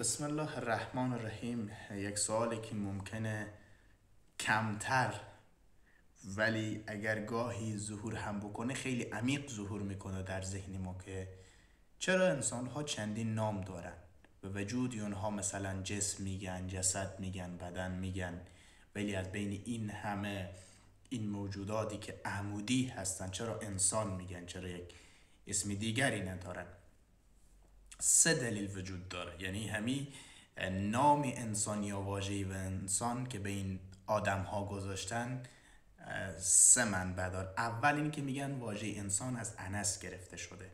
بسم الله الرحمن الرحیم. یک سوالی که ممکنه کمتر ولی اگر گاهی ظهور هم بکنه خیلی عمیق ظهور میکنه در ذهن ما، که چرا انسان ها چندین نام دارن و وجود اونها مثلا جسم میگن، جسد میگن، بدن میگن، ولی از بین این همه این موجوداتی که عمودی هستن چرا انسان میگن، چرا یک اسم دیگری ندارن؟ سه دلیل وجود داره. یعنی همین نام انسان یا واژه و انسان که به این آدم ها گذاشتن سه منبع داره. اول این که میگن واژه انسان از انس گرفته شده.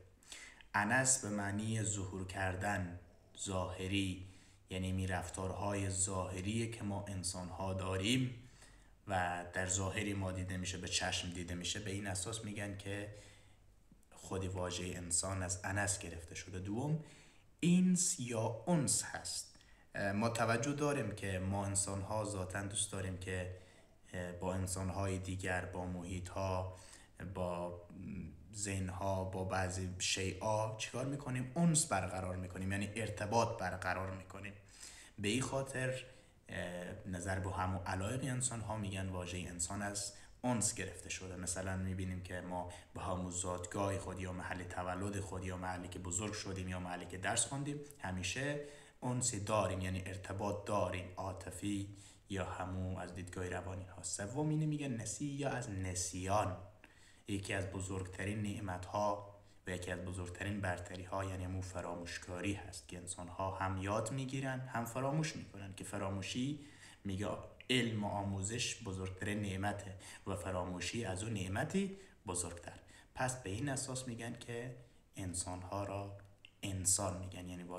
انس به معنی ظهور کردن، ظاهری، یعنی می رفتارهای ظاهری که ما انسان ها داریم و در ظاهری ما دیده میشه، به چشم دیده میشه. به این اساس میگن که خود واژه انسان از انس گرفته شده. دوم، اینس یا انس هست. ما توجه داریم که ما انسان ها ذاتاً دوست داریم که با انسان های دیگر، با محیط ها، با ذهن ها، با بعضی شیئا چیکار میکنیم؟ انس برقرار میکنیم، یعنی ارتباط برقرار میکنیم. به این خاطر نظر به همون علایق انسان ها میگن واژه انسان از انس گرفته شده. مثلا میبینیم که ما به همون زادگاه خود یا محل تولد خود یا محلی که بزرگ شدیم یا محلی که درس خوندیم همیشه انسی داریم، یعنی ارتباط داریم، عاطفی یا همون از دیدگاه روانی ها. سوم اینه میگن نسی یا از نسیان. یکی از بزرگترین نعمت ها و یکی از بزرگترین برتری ها یعنی همون فراموشکاری هست که انسان ها هم یاد میگیرن هم فراموش میکنن، که فراموشی میگه علم و آموزش بزرگترین نعمته و فراموشی از اون نعمتی بزرگتر. پس به این اساس میگن که انسان ها را انسان میگن، یعنی